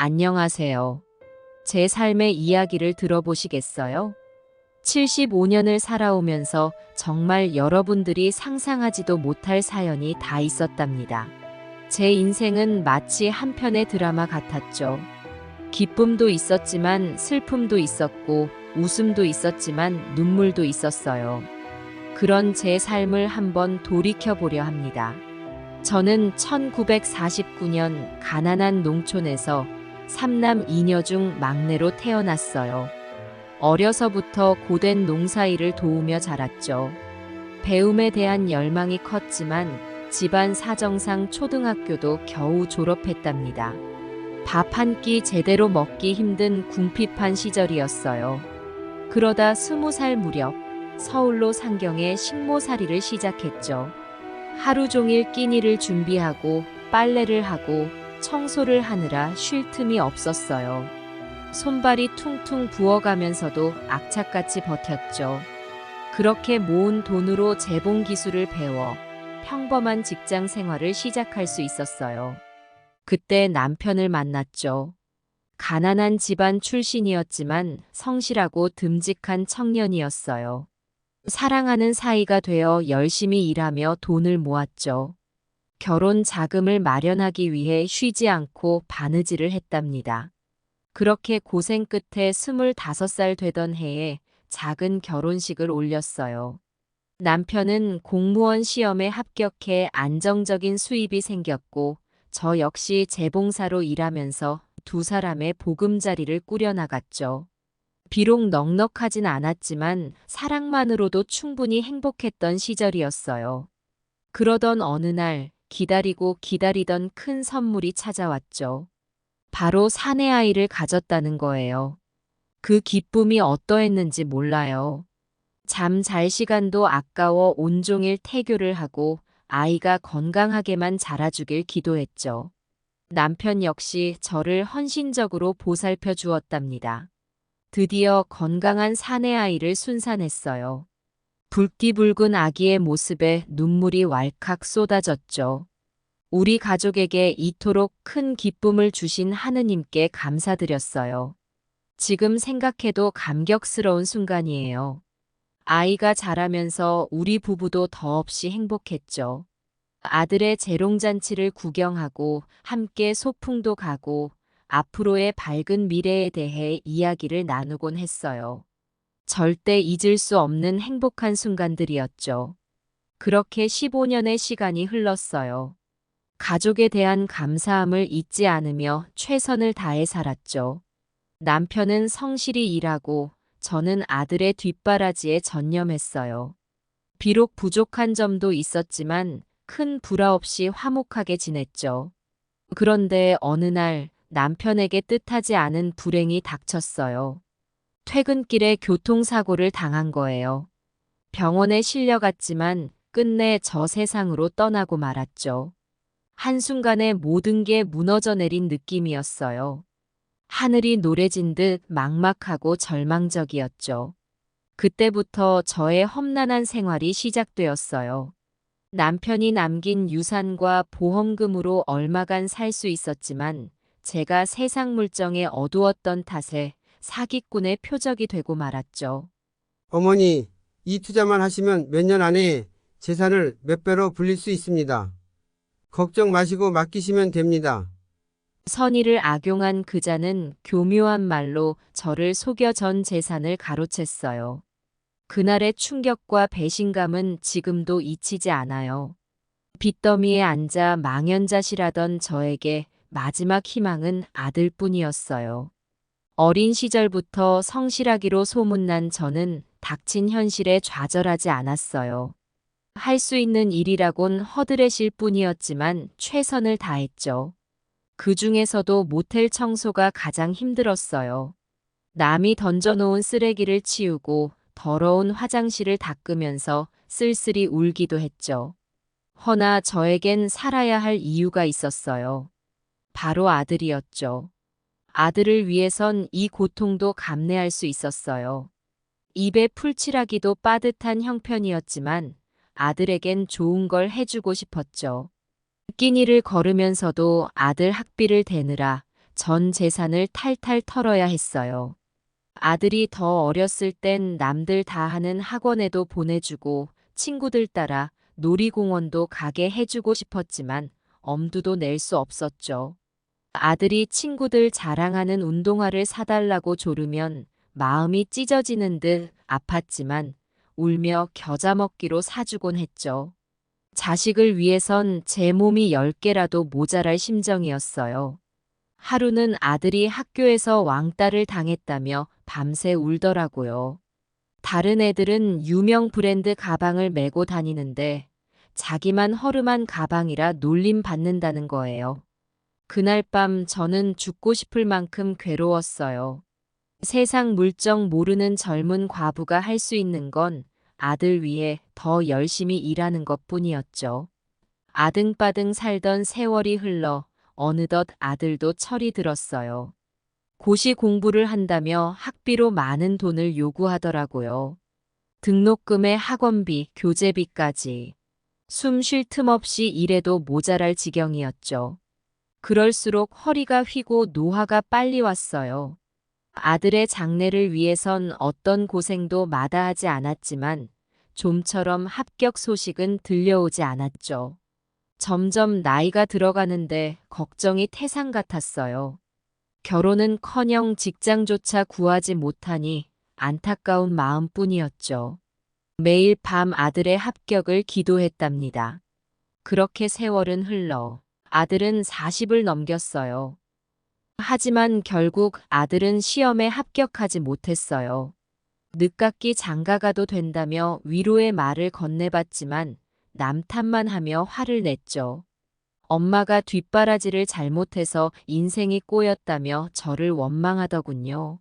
안녕하세요. 제 삶의 이야기를 들어보시겠어요? 75년을 살아오면서 정말 여러분들이 상상하지도 못할 사연이 다 있었답니다. 제 인생은 마치 한 편의 드라마 같았죠. 기쁨도 있었지만 슬픔도 있었고 웃음도 있었지만 눈물도 있었어요. 그런 제 삶을 한번 돌이켜보려 합니다. 저는 1949년 가난한 농촌에서 삼남 이녀 중 막내로 태어났어요. 어려서부터 고된 농사일을 도우며 자랐죠. 배움에 대한 열망이 컸지만 집안 사정상 초등학교도 겨우 졸업했답니다. 밥 한 끼 제대로 먹기 힘든 궁핍한 시절이었어요. 그러다 20살 무렵 서울로 상경해 식모살이를 시작했죠. 하루 종일 끼니를 준비하고 빨래를 하고 청소를 하느라 쉴 틈이 없었어요. 손발이 퉁퉁 부어가면서도 악착같이 버텼죠. 그렇게 모은 돈으로 재봉 기술을 배워 평범한 직장 생활을 시작할 수 있었어요. 그때 남편을 만났죠. 가난한 집안 출신이었지만 성실하고 듬직한 청년이었어요. 사랑하는 사이가 되어 열심히 일하며 돈을 모았죠. 결혼 자금을 마련하기 위해 쉬지 않고 바느질을 했답니다. 그렇게 고생 끝에 25살 되던 해에 작은 결혼식을 올렸어요. 남편은 공무원 시험에 합격해 안정적인 수입이 생겼고 저 역시 재봉사로 일하면서 두 사람의 보금자리를 꾸려나갔죠. 비록 넉넉하진 않았지만 사랑만으로도 충분히 행복했던 시절이었어요. 그러던 어느 날 기다리고 기다리던 큰 선물이 찾아왔죠. 바로 사내 아이를 가졌다는 거예요. 그 기쁨이 어떠했는지 몰라요. 잠 잘 시간도 아까워 온종일 태교를 하고 아이가 건강하게만 자라주길 기도했죠. 남편 역시 저를 헌신적으로 보살펴 주었답니다. 드디어 건강한 사내 아이를 순산했어요. 붉디 붉은 아기의 모습에 눈물이 왈칵 쏟아졌죠. 우리 가족에게 이토록 큰 기쁨을 주신 하느님께 감사드렸어요. 지금 생각해도 감격스러운 순간이에요. 아이가 자라면서 우리 부부도 더없이 행복했죠. 아들의 재롱잔치를 구경하고 함께 소풍도 가고 앞으로의 밝은 미래에 대해 이야기를 나누곤 했어요. 절대 잊을 수 없는 행복한 순간들이었죠. 그렇게 15년의 시간이 흘렀어요. 가족에 대한 감사함을 잊지 않으며 최선을 다해 살았죠. 남편은 성실히 일하고 저는 아들의 뒷바라지에 전념했어요. 비록 부족한 점도 있었지만 큰 불화 없이 화목하게 지냈죠. 그런데 어느 날 남편에게 뜻하지 않은 불행이 닥쳤어요. 퇴근길에 교통사고를 당한 거예요. 병원에 실려갔지만 끝내 저 세상으로 떠나고 말았죠. 한순간에 모든 게 무너져 내린 느낌이었어요. 하늘이 노래진 듯 막막하고 절망적이었죠. 그때부터 저의 험난한 생활이 시작되었어요. 남편이 남긴 유산과 보험금으로 얼마간 살 수 있었지만 제가 세상 물정에 어두웠던 탓에 사기꾼의 표적이 되고 말았죠. 어머니, 이 투자만 하시면 몇 년 안에 재산을 몇 배로 불릴 수 있습니다. 걱정 마시고 맡기시면 됩니다. 선의를 악용한 그자는 교묘한 말로 저를 속여 전 재산을 가로챘어요. 그날의 충격과 배신감은 지금도 잊히지 않아요. 빚더미에 앉아 망연자실하던 저에게 마지막 희망은 아들뿐이었어요. 어린 시절부터 성실하기로 소문난 저는 닥친 현실에 좌절하지 않았어요. 할 수 있는 일이라곤 허드렛일 뿐이었지만 최선을 다했죠. 그 중에서도 모텔 청소가 가장 힘들었어요. 남이 던져놓은 쓰레기를 치우고 더러운 화장실을 닦으면서 쓸쓸히 울기도 했죠. 허나 저에겐 살아야 할 이유가 있었어요. 바로 아들이었죠. 아들을 위해선 이 고통도 감내할 수 있었어요. 입에 풀칠하기도 빠듯한 형편이었지만 아들에겐 좋은 걸 해주고 싶었죠. 끼니를 걸으면서도 아들 학비를 대느라 전 재산을 탈탈 털어야 했어요. 아들이 더 어렸을 땐 남들 다 하는 학원에도 보내주고 친구들 따라 놀이공원도 가게 해주고 싶었지만 엄두도 낼 수 없었죠. 아들이 친구들 자랑하는 운동화를 사달라고 조르면 마음이 찢어지는 듯 아팠지만 울며 겨자 먹기로 사주곤 했죠. 자식을 위해선 제 몸이 10개라도 모자랄 심정이었어요. 하루는 아들이 학교에서 왕따를 당했다며 밤새 울더라고요. 다른 애들은 유명 브랜드 가방을 메고 다니는데 자기만 허름한 가방이라 놀림 받는다는 거예요. 그날 밤 저는 죽고 싶을 만큼 괴로웠어요. 세상 물정 모르는 젊은 과부가 할 수 있는 건 아들 위해 더 열심히 일하는 것뿐이었죠. 아등바등 살던 세월이 흘러 어느덧 아들도 철이 들었어요. 고시 공부를 한다며 학비로 많은 돈을 요구하더라고요. 등록금에 학원비, 교재비까지. 숨 쉴 틈 없이 일해도 모자랄 지경이었죠. 그럴수록 허리가 휘고 노화가 빨리 왔어요. 아들의 장래를 위해선 어떤 고생도 마다하지 않았지만 좀처럼 합격 소식은 들려오지 않았죠. 점점 나이가 들어가는데 걱정이 태산 같았어요. 결혼은커녕 직장조차 구하지 못하니 안타까운 마음뿐이었죠. 매일 밤 아들의 합격을 기도했답니다. 그렇게 세월은 흘러 아들은 40을 넘겼어요. 하지만 결국 아들은 시험에 합격하지 못했어요. 늦깎이 장가가도 된다며 위로의 말을 건네봤지만 남 탓만 하며 화를 냈죠. 엄마가 뒷바라지를 잘못해서 인생이 꼬였다며 저를 원망하더군요.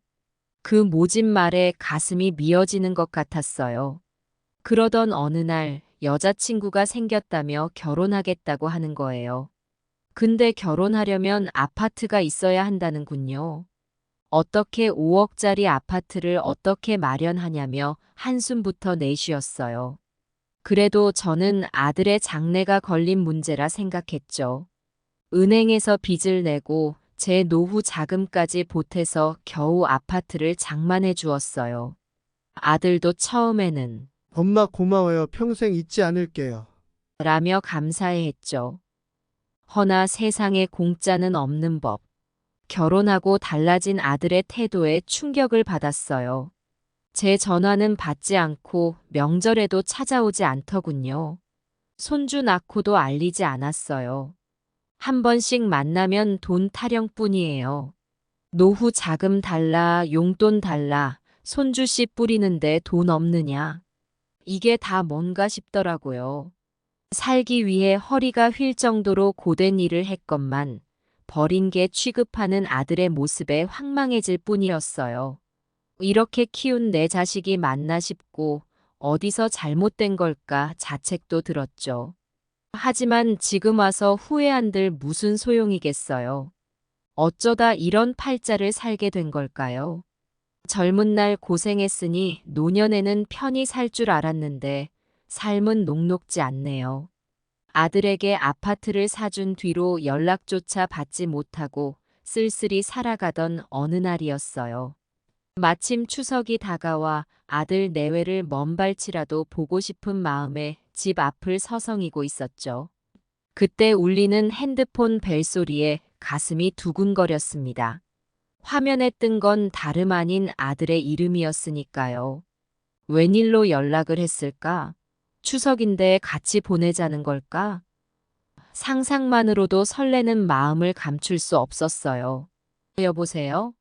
그 모진 말에 가슴이 미어지는 것 같았어요. 그러던 어느 날 여자친구가 생겼다며 결혼하겠다고 하는 거예요. 근데 결혼하려면 아파트가 있어야 한다는군요. 어떻게 5억짜리 아파트를 어떻게 마련하냐며 한숨부터 내쉬었어요. 그래도 저는 아들의 장래가 걸린 문제라 생각했죠. 은행에서 빚을 내고 제 노후 자금까지 보태서 겨우 아파트를 장만해 주었어요. 아들도 처음에는 엄마 고마워요. 평생 잊지 않을게요. 라며 감사해했죠. 허나 세상에 공짜는 없는 법. 결혼하고 달라진 아들의 태도에 충격을 받았어요. 제 전화는 받지 않고 명절에도 찾아오지 않더군요. 손주 낳고도 알리지 않았어요. 한 번씩 만나면 돈 타령뿐이에요. 노후 자금 달라, 용돈 달라, 손주 씨 뿌리는데 돈 없느냐. 이게 다 뭔가 싶더라고요. 살기 위해 허리가 휠 정도로 고된 일을 했건만 버린 게 취급하는 아들의 모습에 황망해질 뿐이었어요. 이렇게 키운 내 자식이 맞나 싶고 어디서 잘못된 걸까 자책도 들었죠. 하지만 지금 와서 후회한들 무슨 소용이겠어요. 어쩌다 이런 팔자를 살게 된 걸까요? 젊은 날 고생했으니 노년에는 편히 살 줄 알았는데 삶은 녹록지 않네요. 아들에게 아파트를 사준 뒤로 연락조차 받지 못하고 쓸쓸히 살아가던 어느 날이었어요. 마침 추석이 다가와 아들 내외를 먼발치라도 보고 싶은 마음에 집 앞을 서성이고 있었죠. 그때 울리는 핸드폰 벨소리에 가슴이 두근거렸습니다. 화면에 뜬 건 다름 아닌 아들의 이름이었으니까요. 웬일로 연락을 했을까? 추석인데 같이 보내자는 걸까? 상상만으로도 설레는 마음을 감출 수 없었어요. 여보세요?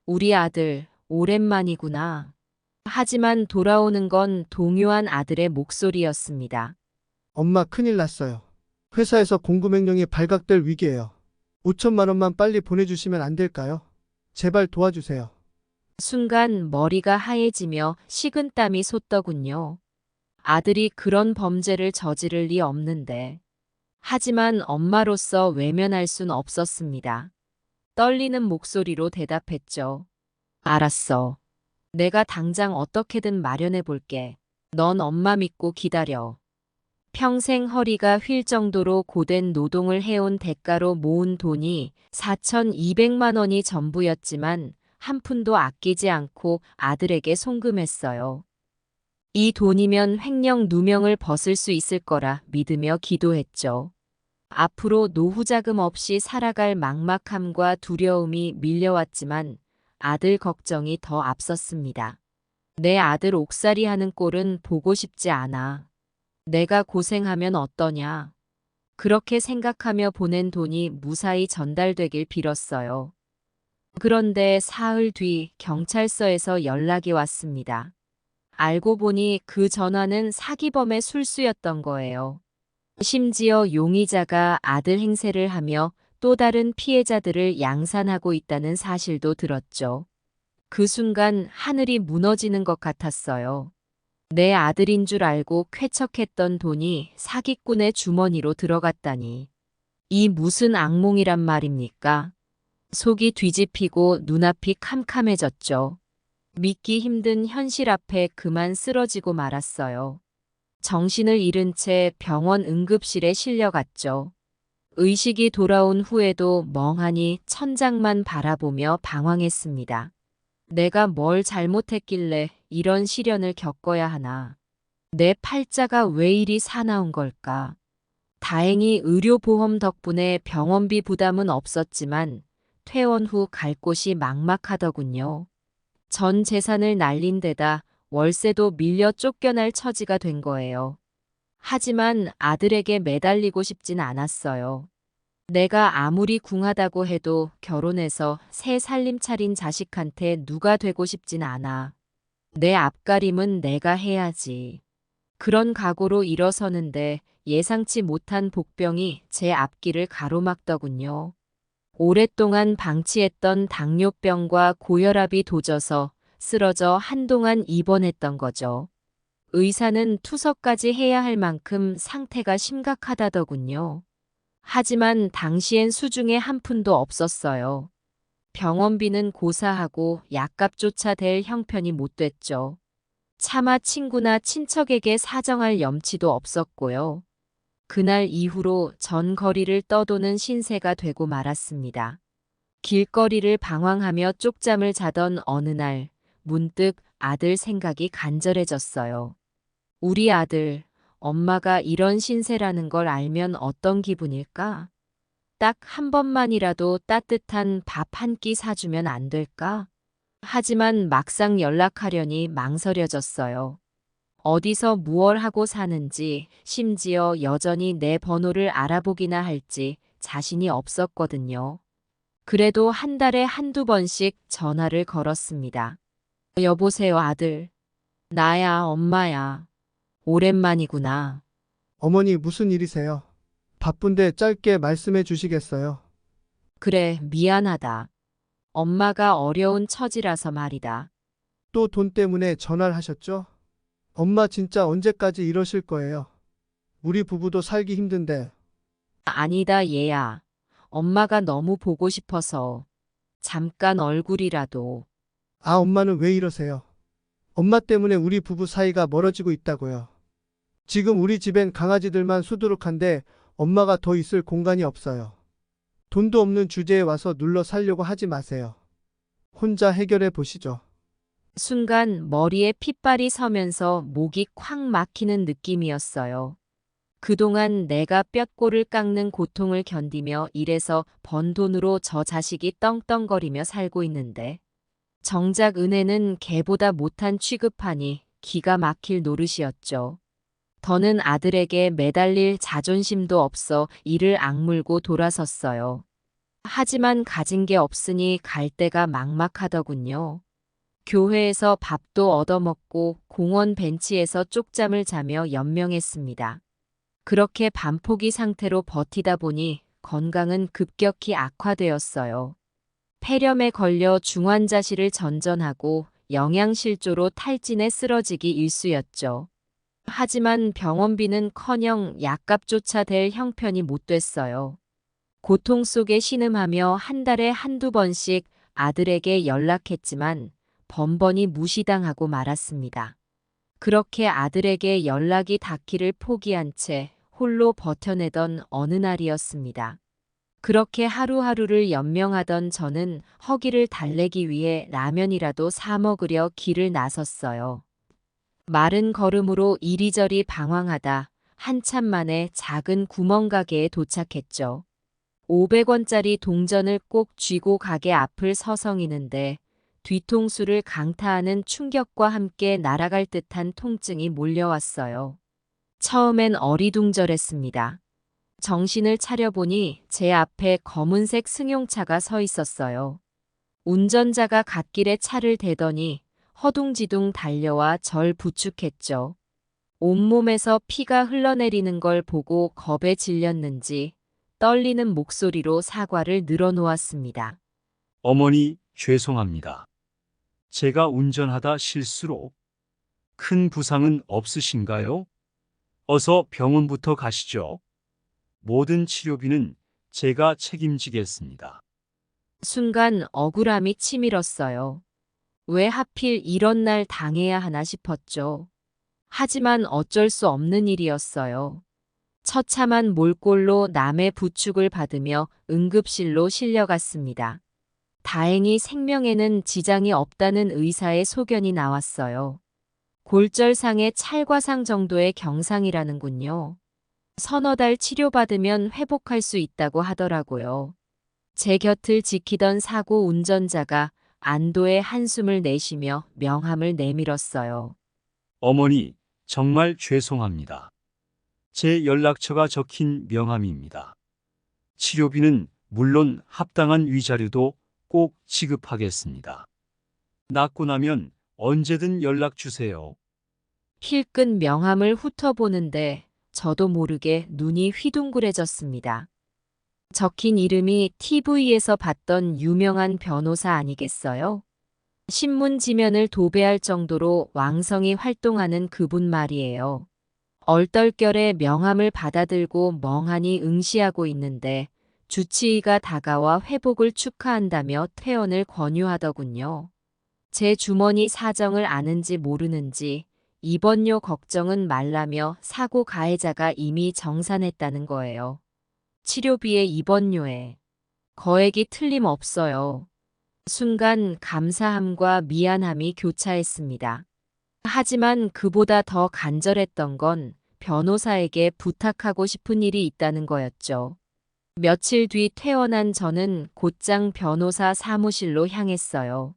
우리 아들, 오랜만이구나. 하지만 돌아오는 건 동요한 아들의 목소리였습니다. 엄마 큰일 났어요. 회사에서 공급횡령이 발각될 위기예요. 5천만 원만 빨리 보내주시면 안 될까요? 제발 도와주세요. 순간 머리가 하얘지며 식은땀이 솟더군요. 아들이 그런 범죄를 저지를 리 없는데. 하지만 엄마로서 외면할 순 없었습니다. 떨리는 목소리로 대답했죠. 알았어. 내가 당장 어떻게든 마련해 볼게. 넌 엄마 믿고 기다려. 평생 허리가 휠 정도로 고된 노동을 해온 대가로 모은 돈이 4,200만 원이 전부였지만 한 푼도 아끼지 않고 아들에게 송금했어요. 이 돈이면 횡령 누명을 벗을 수 있을 거라 믿으며 기도했죠. 앞으로 노후 자금 없이 살아갈 막막함과 두려움이 밀려왔지만 아들 걱정이 더 앞섰습니다. 내 아들 옥살이 하는 꼴은 보고 싶지 않아. 내가 고생하면 어떠냐. 그렇게 생각하며 보낸 돈이 무사히 전달되길 빌었어요. 그런데 사흘 뒤 경찰서에서 연락이 왔습니다. 알고 보니 그 전화는 사기범의 술수였던 거예요. 심지어 용의자가 아들 행세를 하며 또 다른 피해자들을 양산하고 있다는 사실도 들었죠. 그 순간 하늘이 무너지는 것 같았어요. 내 아들인 줄 알고 쾌척했던 돈이 사기꾼의 주머니로 들어갔다니. 이 무슨 악몽이란 말입니까? 속이 뒤집히고 눈앞이 캄캄해졌죠. 믿기 힘든 현실 앞에 그만 쓰러지고 말았어요. 정신을 잃은 채 병원 응급실에 실려갔죠. 의식이 돌아온 후에도 멍하니 천장만 바라보며 방황했습니다. 내가 뭘 잘못했길래 이런 시련을 겪어야 하나. 내 팔자가 왜 이리 사나운 걸까. 다행히 의료보험 덕분에 병원비 부담은 없었지만 퇴원 후 갈 곳이 막막하더군요. 전 재산을 날린 데다 월세도 밀려 쫓겨날 처지가 된 거예요. 하지만 아들에게 매달리고 싶진 않았어요. 내가 아무리 궁하다고 해도 결혼해서 새 살림 차린 자식한테 누가 되고 싶진 않아. 내 앞가림은 내가 해야지. 그런 각오로 일어서는데 예상치 못한 복병이 제 앞길을 가로막더군요. 오랫동안 방치했던 당뇨병과 고혈압이 도져서 쓰러져 한동안 입원했던 거죠. 의사는 투석까지 해야 할 만큼 상태가 심각하다더군요. 하지만 당시엔 수중에 한 푼도 없었어요. 병원비는 고사하고 약값조차 댈 형편이 못 됐죠. 차마 친구나 친척에게 사정할 염치도 없었고요. 그날 이후로 전 거리를 떠도는 신세가 되고 말았습니다. 길거리를 방황하며 쪽잠을 자던 어느 날 문득 아들 생각이 간절해졌어요. 우리 아들, 엄마가 이런 신세라는 걸 알면 어떤 기분일까? 딱 한 번만이라도 따뜻한 밥 한 끼 사주면 안 될까? 하지만 막상 연락하려니 망설여졌어요. 어디서 무얼 하고 사는지, 심지어 여전히 내 번호를 알아보기나 할지 자신이 없었거든요. 그래도 한 달에 한두 번씩 전화를 걸었습니다. 여보세요, 아들. 나야, 엄마야. 오랜만이구나. 어머니 무슨 일이세요? 바쁜데 짧게 말씀해 주시겠어요? 그래, 미안하다. 엄마가 어려운 처지라서 말이다. 또 돈 때문에 전화를 하셨죠? 엄마 진짜 언제까지 이러실 거예요? 우리 부부도 살기 힘든데. 아니다, 얘야. 엄마가 너무 보고 싶어서. 잠깐 얼굴이라도. 아, 엄마는 왜 이러세요? 엄마 때문에 우리 부부 사이가 멀어지고 있다고요. 지금 우리 집엔 강아지들만 수두룩한데 엄마가 더 있을 공간이 없어요. 돈도 없는 주제에 와서 눌러 살려고 하지 마세요. 혼자 해결해 보시죠. 순간 머리에 핏발이 서면서 목이 콱 막히는 느낌이었어요. 그동안 내가 뼛골을 깎는 고통을 견디며 일해서 번 돈으로 저 자식이 떵떵거리며 살고 있는데 정작 은혜는 개보다 못한 취급하니 기가 막힐 노릇이었죠. 더는 아들에게 매달릴 자존심도 없어 이를 악물고 돌아섰어요. 하지만 가진 게 없으니 갈 데가 막막하더군요. 교회에서 밥도 얻어먹고 공원 벤치에서 쪽잠을 자며 연명했습니다. 그렇게 반포기 상태로 버티다 보니 건강은 급격히 악화되었어요. 폐렴에 걸려 중환자실을 전전하고 영양실조로 탈진해 쓰러지기 일쑤였죠. 하지만 병원비는커녕 약값조차 댈 형편이 못 됐어요. 고통 속에 신음하며 한 달에 한두 번씩 아들에게 연락했지만 번번이 무시당하고 말았습니다. 그렇게 아들에게 연락이 닿기를 포기한 채 홀로 버텨내던 어느 날이었습니다. 그렇게 하루하루를 연명하던 저는 허기를 달래기 위해 라면이라도 사 먹으려 길을 나섰어요. 마른 걸음으로 이리저리 방황하다 한참 만에 작은 구멍가게에 도착했죠. 500원짜리 동전을 꼭 쥐고 가게 앞을 서성이는데 뒤통수를 강타하는 충격과 함께 날아갈 듯한 통증이 몰려왔어요. 처음엔 어리둥절했습니다. 정신을 차려보니 제 앞에 검은색 승용차가 서 있었어요. 운전자가 갓길에 차를 대더니 허둥지둥 달려와 절 부축했죠. 온몸에서 피가 흘러내리는 걸 보고 겁에 질렸는지 떨리는 목소리로 사과를 늘어놓았습니다. 어머니, 죄송합니다. 제가 운전하다 실수로. 큰 부상은 없으신가요? 어서 병원부터 가시죠. 모든 치료비는 제가 책임지겠습니다. 순간 억울함이 치밀었어요. 왜 하필 이런 날 당해야 하나 싶었죠. 하지만 어쩔 수 없는 일이었어요. 처참한 몰골로 남의 부축을 받으며 응급실로 실려갔습니다. 다행히 생명에는 지장이 없다는 의사의 소견이 나왔어요. 골절상의 찰과상 정도의 경상이라는군요. 서너 달 치료받으면 회복할 수 있다고 하더라고요. 제 곁을 지키던 사고 운전자가 안도의 한숨을 내쉬며 명함을 내밀었어요. 어머니, 정말 죄송합니다. 제 연락처가 적힌 명함입니다. 치료비는 물론 합당한 위자료도 꼭 지급하겠습니다. 낫고 나면 언제든 연락 주세요. 힐끗 명함을 훑어보는데 저도 모르게 눈이 휘둥그레졌습니다. 적힌 이름이 TV에서 봤던 유명한 변호사 아니겠어요? 신문 지면을 도배할 정도로 왕성히 활동하는 그분 말이에요. 얼떨결에 명함을 받아들고 멍하니 응시하고 있는데 주치의가 다가와 회복을 축하한다며 퇴원을 권유하더군요. 제 주머니 사정을 아는지 모르는지 입원료 걱정은 말라며 사고 가해자가 이미 정산했다는 거예요. 치료비에 입원료에 거액이 틀림없어요. 순간 감사함과 미안함이 교차했습니다. 하지만 그보다 더 간절했던 건 변호사에게 부탁하고 싶은 일이 있다는 거였죠. 며칠 뒤 퇴원한 저는 곧장 변호사 사무실로 향했어요.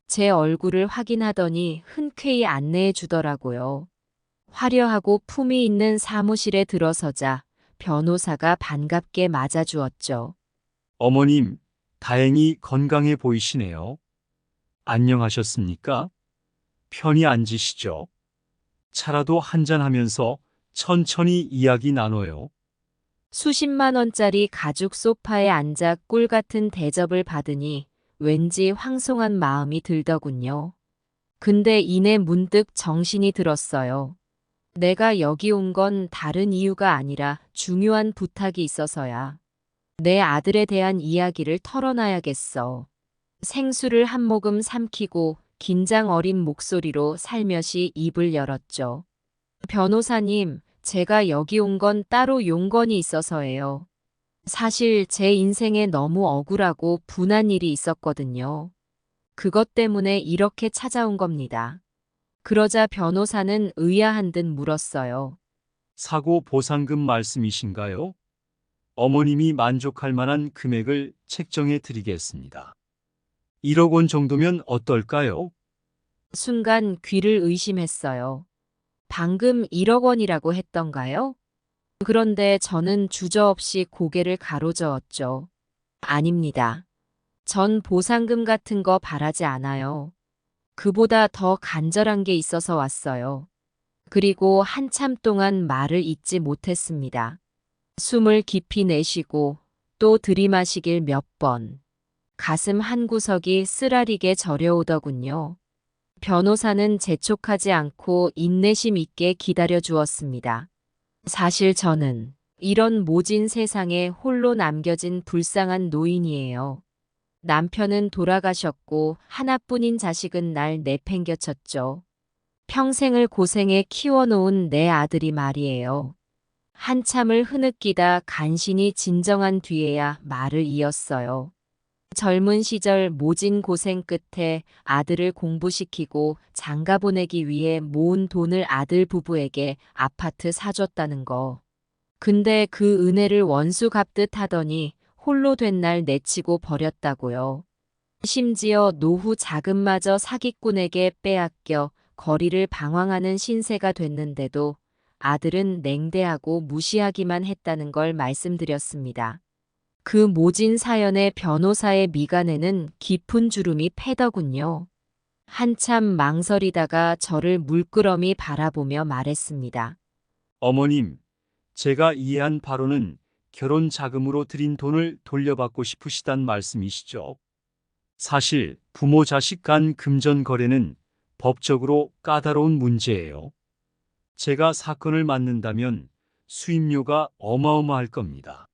제 얼굴을 확인하더니 흔쾌히 안내해 주더라고요. 화려하고 품위 있는 사무실에 들어서자 변호사가 반갑게 맞아주었죠. 어머님, 다행히 건강해 보이시네요. 안녕하셨습니까? 편히 앉으시죠. 차라도 한잔하면서 천천히 이야기 나눠요. 수십만 원짜리 가죽 소파에 앉아 꿀 같은 대접을 받으니 왠지 황송한 마음이 들더군요. 근데 이내 문득 정신이 들었어요. 내가 여기 온 건 다른 이유가 아니라 중요한 부탁이 있어서야. 내 아들에 대한 이야기를 털어놔야겠어. 생수를 한 모금 삼키고 긴장 어린 목소리로 살며시 입을 열었죠. 변호사님, 제가 여기 온 건 따로 용건이 있어서예요. 사실 제 인생에 너무 억울하고 분한 일이 있었거든요. 그것 때문에 이렇게 찾아온 겁니다. 그러자 변호사는 의아한 듯 물었어요. 사고 보상금 말씀이신가요? 어머님이 만족할 만한 금액을 책정해 드리겠습니다. 1억 원 정도면 어떨까요? 순간 귀를 의심했어요. 방금 1억 원이라고 했던가요? 그런데 저는 주저없이 고개를 가로저었죠. 아닙니다. 전 보상금 같은 거 바라지 않아요. 그보다 더 간절한 게 있어서 왔어요. 그리고 한참 동안 말을 잇지 못했습니다. 숨을 깊이 내쉬고 또 들이마시길 몇 번. 가슴 한구석이 쓰라리게 저려오더군요. 변호사는 재촉하지 않고 인내심 있게 기다려 주었습니다. 사실 저는 이런 모진 세상에 홀로 남겨진 불쌍한 노인이에요. 남편은 돌아가셨고 하나뿐인 자식은 날 내팽겨쳤죠. 평생을 고생해 키워놓은 내 아들이 말이에요. 한참을 흐느끼다 간신히 진정한 뒤에야 말을 이었어요. 젊은 시절 모진 고생 끝에 아들을 공부시키고 장가 보내기 위해 모은 돈을 아들 부부에게 아파트 사줬다는 거. 근데 그 은혜를 원수 갚듯 하더니 홀로 된 날 내치고 버렸다고요. 심지어 노후 자금마저 사기꾼에게 빼앗겨 거리를 방황하는 신세가 됐는데도 아들은 냉대하고 무시하기만 했다는 걸 말씀드렸습니다. 그 모진 사연의 변호사의 미간에는 깊은 주름이 패더군요. 한참 망설이다가 저를 물끄러미 바라보며 말했습니다. 어머님, 제가 이해한 바로는 결혼 자금으로 들인 돈을 돌려받고 싶으시단 말씀이시죠? 사실 부모 자식 간 금전 거래는 법적으로 까다로운 문제예요. 제가 사건을 맡는다면 수임료가 어마어마할 겁니다.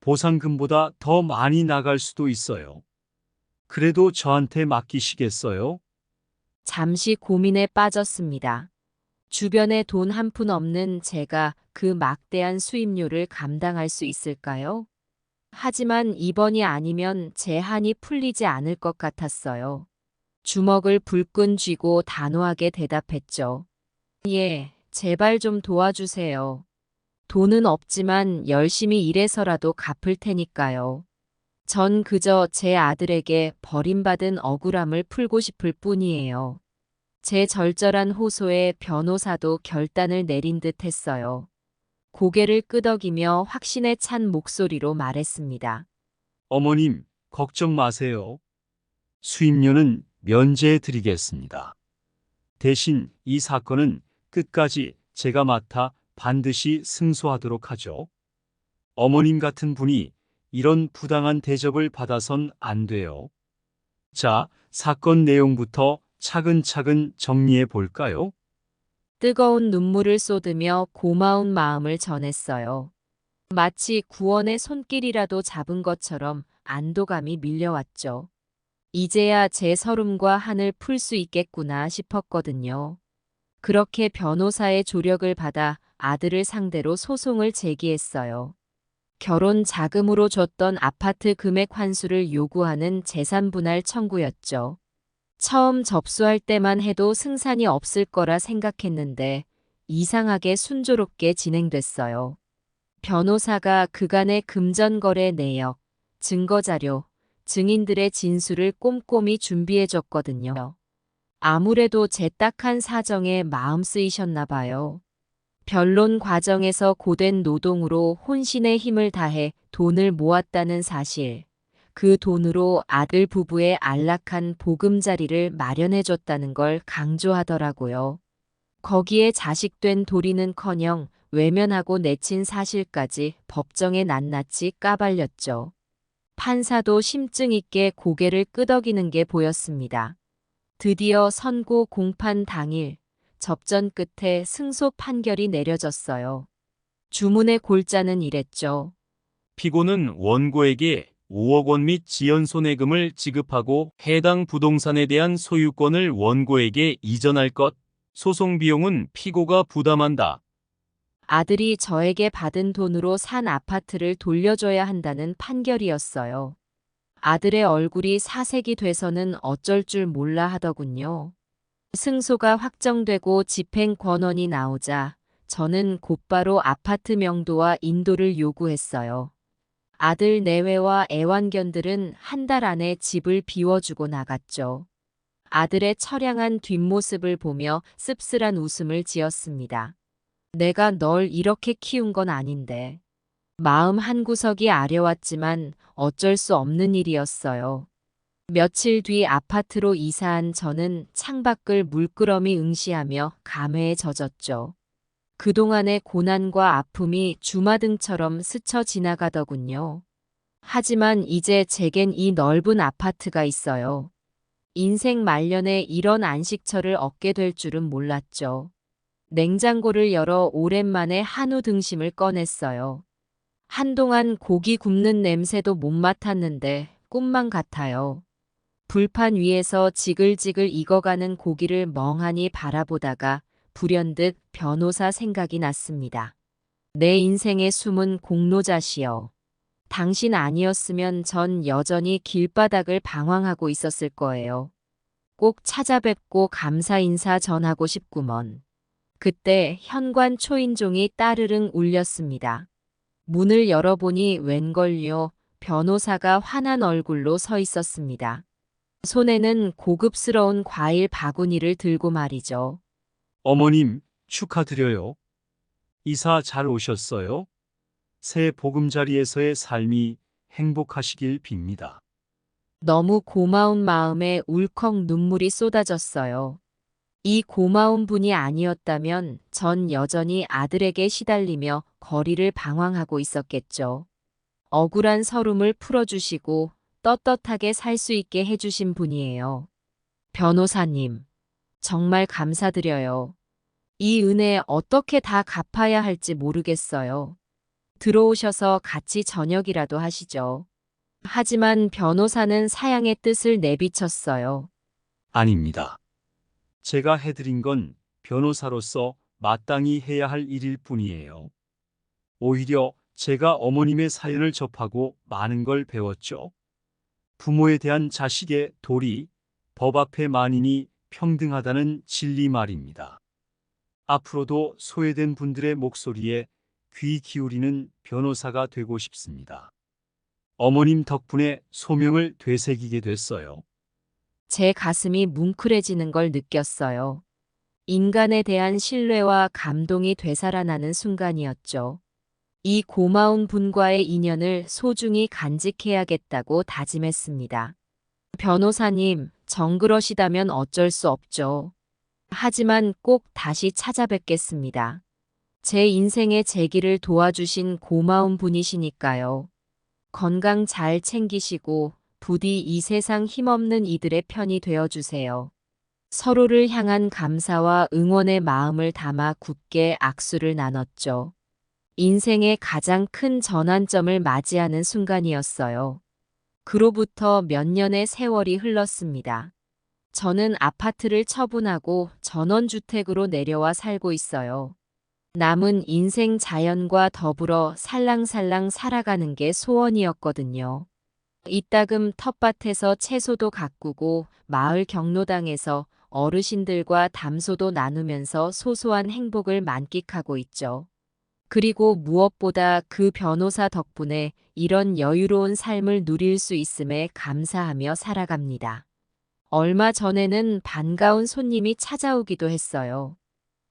보상금보다 더 많이 나갈 수도 있어요. 그래도 저한테 맡기시겠어요? 잠시 고민에 빠졌습니다. 주변에 돈 한 푼 없는 제가 그 막대한 수임료를 감당할 수 있을까요? 하지만 이번이 아니면 제 한이 풀리지 않을 것 같았어요. 주먹을 불끈 쥐고 단호하게 대답했죠. 예, 제발 좀 도와주세요. 돈은 없지만 열심히 일해서라도 갚을 테니까요. 전 그저 제 아들에게 버림받은 억울함을 풀고 싶을 뿐이에요. 제 절절한 호소에 변호사도 결단을 내린 듯 했어요. 고개를 끄덕이며 확신에 찬 목소리로 말했습니다. 어머님, 걱정 마세요. 수임료는 면제해 드리겠습니다. 대신 이 사건은 끝까지 제가 맡아 반드시 승소하도록 하죠. 어머님 같은 분이 이런 부당한 대접을 받아선 안 돼요. 자, 사건 내용부터 차근차근 정리해 볼까요? 뜨거운 눈물을 쏟으며 고마운 마음을 전했어요. 마치 구원의 손길이라도 잡은 것처럼 안도감이 밀려왔죠. 이제야 제 서름과 한을 풀 수 있겠구나 싶었거든요. 그렇게 변호사의 조력을 받아 아들을 상대로 소송을 제기했어요. 결혼 자금으로 줬던 아파트 금액 환수를 요구하는 재산 분할 청구였죠. 처음 접수할 때만 해도 승산이 없을 거라 생각했는데 이상하게 순조롭게 진행됐어요. 변호사가 그간의 금전거래 내역, 증거자료, 증인들의 진술을 꼼꼼히 준비해줬거든요. 아무래도 제 딱한 사정에 마음 쓰이셨나 봐요. 변론 과정에서 고된 노동으로 혼신의 힘을 다해 돈을 모았다는 사실, 그 돈으로 아들 부부의 안락한 보금자리를 마련해줬다는 걸 강조하더라고요. 거기에 자식된 도리는커녕 외면하고 내친 사실까지 법정에 낱낱이 까발렸죠. 판사도 심증 있게 고개를 끄덕이는 게 보였습니다. 드디어 선고 공판 당일, 접전 끝에 승소 판결이 내려졌어요. 주문의 골자는 이랬죠. 피고는 원고에게 5억 원 및 지연손해금을 지급하고 해당 부동산에 대한 소유권을 원고에게 이전할 것, 소송 비용은 피고가 부담한다. 아들이 저에게 받은 돈으로 산 아파트를 돌려줘야 한다는 판결이었어요. 아들의 얼굴이 사색이 돼서는 어쩔 줄 몰라 하더군요. 승소가 확정되고 집행 권원이 나오자 저는 곧바로 아파트 명도와 인도를 요구했어요. 아들 내외와 애완견들은 한 달 안에 집을 비워주고 나갔죠. 아들의 처량한 뒷모습을 보며 씁쓸한 웃음을 지었습니다. 내가 널 이렇게 키운 건 아닌데. 마음 한구석이 아려왔지만 어쩔 수 없는 일이었어요. 며칠 뒤 아파트로 이사한 저는 창밖을 물끄러미 응시하며 감회에 젖었죠. 그동안의 고난과 아픔이 주마등처럼 스쳐 지나가더군요. 하지만 이제 제겐 이 넓은 아파트가 있어요. 인생 말년에 이런 안식처를 얻게 될 줄은 몰랐죠. 냉장고를 열어 오랜만에 한우 등심을 꺼냈어요. 한동안 고기 굽는 냄새도 못 맡았는데 꿈만 같아요. 불판 위에서 지글지글 익어가는 고기를 멍하니 바라보다가 불현듯 변호사 생각이 났습니다. 내 인생의 숨은 공로자시여. 당신 아니었으면 전 여전히 길바닥을 방황하고 있었을 거예요. 꼭 찾아뵙고 감사 인사 전하고 싶구먼. 그때 현관 초인종이 따르릉 울렸습니다. 문을 열어보니 웬걸요, 변호사가 환한 얼굴로 서 있었습니다. 손에는 고급스러운 과일 바구니를 들고 말이죠. 어머님, 축하드려요. 이사 잘 오셨어요? 새 보금자리에서의 삶이 행복하시길 빕니다. 너무 고마운 마음에 울컥 눈물이 쏟아졌어요. 이 고마운 분이 아니었다면 전 여전히 아들에게 시달리며 거리를 방황하고 있었겠죠. 억울한 서름을 풀어주시고 떳떳하게 살 수 있게 해주신 분이에요. 변호사님, 정말 감사드려요. 이 은혜 어떻게 다 갚아야 할지 모르겠어요. 들어오셔서 같이 저녁이라도 하시죠. 하지만 변호사는 사양의 뜻을 내비쳤어요. 아닙니다. 제가 해드린 건 변호사로서 마땅히 해야 할 일일 뿐이에요. 오히려 제가 어머님의 사연을 접하고 많은 걸 배웠죠. 부모에 대한 자식의 도리, 법 앞에 만인이 평등하다는 진리 말입니다. 앞으로도 소외된 분들의 목소리에 귀 기울이는 변호사가 되고 싶습니다. 어머님 덕분에 소명을 되새기게 됐어요. 제 가슴이 뭉클해지는 걸 느꼈어요. 인간에 대한 신뢰와 감동이 되살아나는 순간이었죠. 이 고마운 분과의 인연을 소중히 간직해야겠다고 다짐했습니다. 변호사님, 정그러시다면 어쩔 수 없죠. 하지만 꼭 다시 찾아뵙겠습니다. 제 인생의 재기를 도와주신 고마운 분이시니까요. 건강 잘 챙기시고 부디 이 세상 힘없는 이들의 편이 되어주세요. 서로를 향한 감사와 응원의 마음을 담아 굳게 악수를 나눴죠. 인생의 가장 큰 전환점을 맞이하는 순간이었어요. 그로부터 몇 년의 세월이 흘렀습니다. 저는 아파트를 처분하고 전원주택으로 내려와 살고 있어요. 남은 인생 자연과 더불어 살랑살랑 살아가는 게 소원이었거든요. 이따금 텃밭에서 채소도 가꾸고 마을 경로당에서 어르신들과 담소도 나누면서 소소한 행복을 만끽하고 있죠. 그리고 무엇보다 그 변호사 덕분에 이런 여유로운 삶을 누릴 수 있음에 감사하며 살아갑니다. 얼마 전에는 반가운 손님이 찾아오기도 했어요.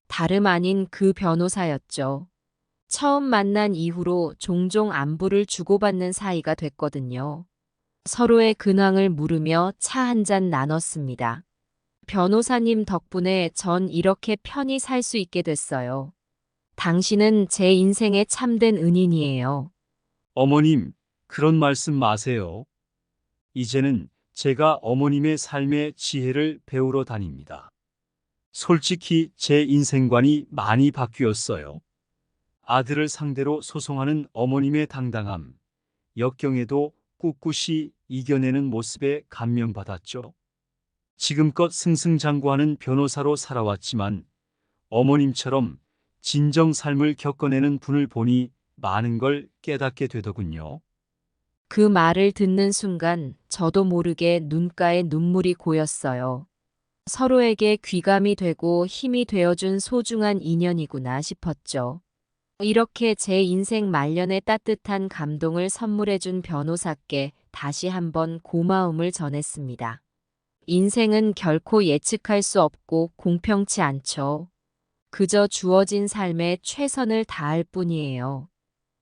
다름 아닌 그 변호사였죠. 처음 만난 이후로 종종 안부를 주고받는 사이가 됐거든요. 서로의 근황을 물으며 차 한 잔 나눴습니다. 변호사님 덕분에 전 이렇게 편히 살 수 있게 됐어요. 당신은 제 인생의 참된 은인이에요. 어머님, 그런 말씀 마세요. 이제는 제가 어머님의 삶의 지혜를 배우러 다닙니다. 솔직히 제 인생관이 많이 바뀌었어요. 아들을 상대로 소송하는 어머님의 당당함, 역경에도 꿋꿋이 이겨내는 모습에 감명받았죠. 지금껏 승승장구하는 변호사로 살아왔지만 어머님처럼 진정 삶을 겪어내는 분을 보니 많은 걸 깨닫게 되더군요. 그 말을 듣는 순간 저도 모르게 눈가에 눈물이 고였어요. 서로에게 귀감이 되고 힘이 되어준 소중한 인연이구나 싶었죠. 이렇게 제 인생 말년에 따뜻한 감동을 선물해준 변호사께 다시 한번 고마움을 전했습니다. 인생은 결코 예측할 수 없고 공평치 않죠. 그저 주어진 삶에 최선을 다할 뿐이에요.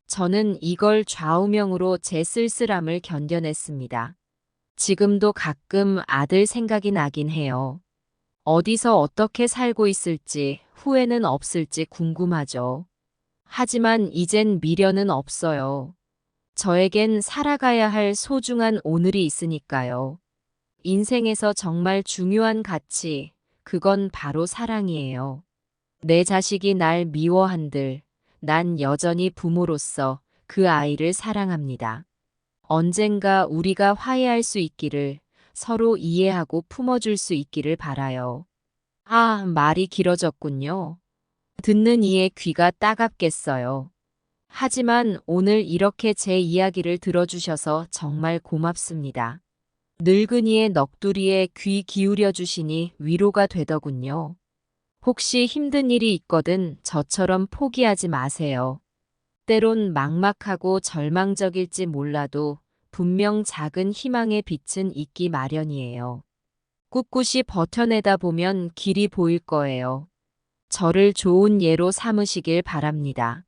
저는 이걸 좌우명으로 제 쓸쓸함을 견뎌냈습니다. 지금도 가끔 아들 생각이 나긴 해요. 어디서 어떻게 살고 있을지 후회는 없을지 궁금하죠. 하지만 이젠 미련은 없어요. 저에겐 살아가야 할 소중한 오늘이 있으니까요. 인생에서 정말 중요한 가치, 그건 바로 사랑이에요. 내 자식이 날 미워한들, 난 여전히 부모로서 그 아이를 사랑합니다. 언젠가 우리가 화해할 수 있기를, 서로 이해하고 품어줄 수 있기를 바라요. 아, 말이 길어졌군요. 듣는 이의 귀가 따갑겠어요. 하지만 오늘 이렇게 제 이야기를 들어주셔서 정말 고맙습니다. 늙은이의 넋두리에 귀 기울여 주시니 위로가 되더군요. 혹시 힘든 일이 있거든 저처럼 포기하지 마세요. 때론 막막하고 절망적일지 몰라도 분명 작은 희망의 빛은 있기 마련이에요. 꿋꿋이 버텨내다 보면 길이 보일 거예요. 저를 좋은 예로 삼으시길 바랍니다.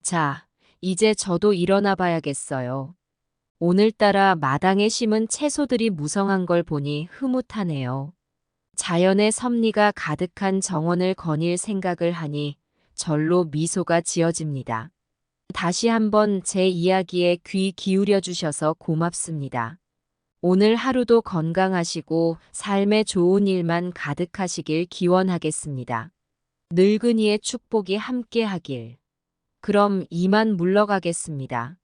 자, 이제 저도 일어나 봐야겠어요. 오늘따라 마당에 심은 채소들이 무성한 걸 보니 흐뭇하네요. 자연의 섭리가 가득한 정원을 거닐 생각을 하니 절로 미소가 지어집니다. 다시 한번 제 이야기에 귀 기울여 주셔서 고맙습니다. 오늘 하루도 건강하시고 삶에 좋은 일만 가득하시길 기원하겠습니다. 늙은이의 축복이 함께하길. 그럼 이만 물러가겠습니다.